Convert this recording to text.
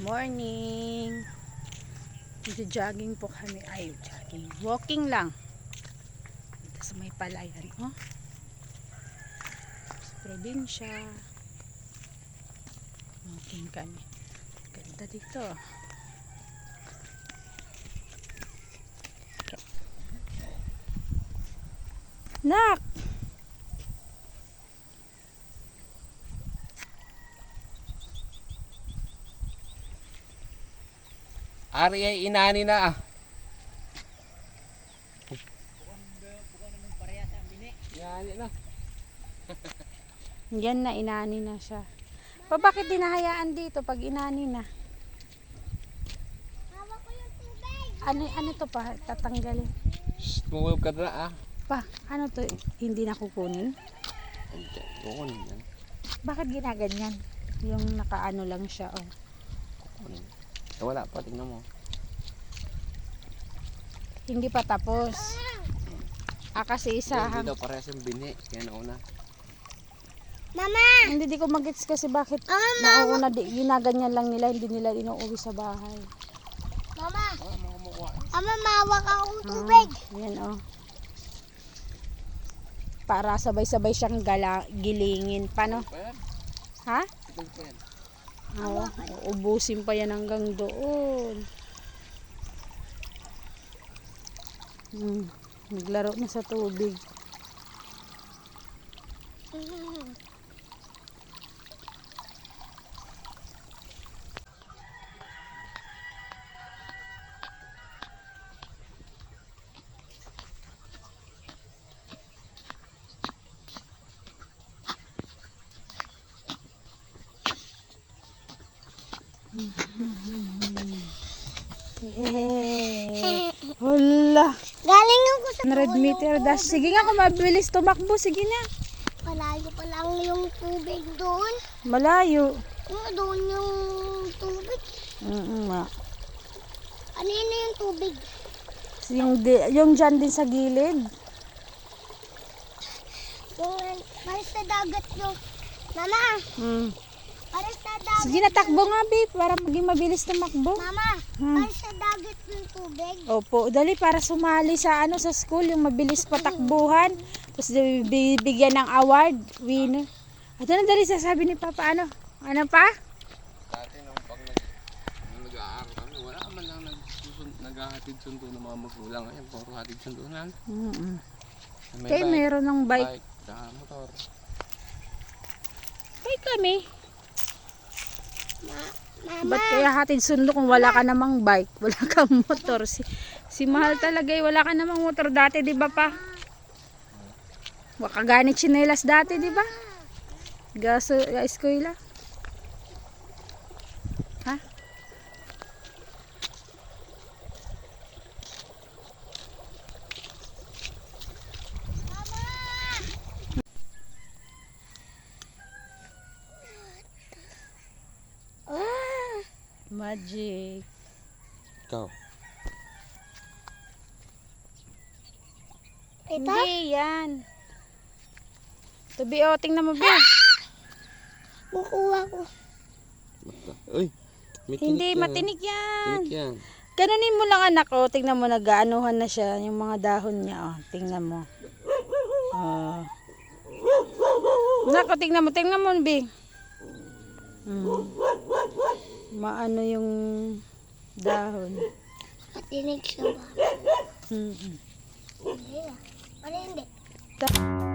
morning. Jogging po kami. Ay, jogging. Walking lang. Dito sa may palayan. Oh. Sa probinsya. Walking kami. Ganda dito. Nak! Ari ay inani na. Inani na. Yan na, inani na siya. Pa, bakit dinahayaan dito pag inani na? Hawak ko yung tubig. Ano to pa? Tatanggalin. Shhh, mawag ka na ah. Pa, ano to? Hindi na kukunin? Doon yan. Bakit ginaganyan? Yung nakaano lang siya, oh. Kukunin. Wala pa, tingnan mo. Hindi pa tapos. Kasi isahang. Hindi daw parehas yung bini. Kaya nauna. Mama! Hindi di ko magets kasi bakit nauna ginaganyan lang nila, hindi nila inuuwi sa bahay. Mama! Wala mga kumukuha. Ama, mawak akong tubig. Yan, oh. Para sabay-sabay siyang gilingin. Paano? Pa yan. Ha? Ito pa yan. Oo, ubusin pa yan hanggang doon. Naglaro na sa tubig. Hala. Galing ako sa 100 meter dash. Sige nga kung mabilis tumakbo. Sige na. Malayo pa lang yung tubig doon. Malayo. Doon yung tubig. Ma. Ano yun na yung tubig? Yung dyan din sa gilid. Yung pares sa dagat yung... Mama! Pares sa dagat. Sige na, takbo nga, babe. Para maging mabilis tumakbo. Mama! Pares sa dagat yung tubig. Opo, dali para sumali sa sa school, yung mabilis patakbuhan. Tapos bibigyan ng award, winner. At ano dali sasabi ni Papa, ano? Ano pa? Dati nung pag nag-aaral kami, wala man lang naghahatid sundo ng mga magulang. Ngayon, puro hatid sundo na. May Kaya bike, meron ng bike. tsaka motor. Kaya kami. Mama! Ba't kaya hatid sundo kung wala ka namang bike? Wala kang motor. Si Mahal talaga wala ka namang motor dati, di ba pa? Wakaganit chinelas dati, di ba? Gaso, eskwela. Ha? Magic. Ikaw. Ito? Hindi yan. Tubi, oh, tingnan mo ba? Kukuha ko. Uy, may Hindi, tinik yan. matinik yan. Tinik yan. Ganunin mo lang anak, oh. Tingnan mo, nag-aanuhan na siya. Yung mga dahon niya, oh. Tingnan mo. Anak, oh, tingnan mo, Bi. Maano yung dahon. Matinig siya ba? Mm-mm. Hindi. Ano hindi? Ta-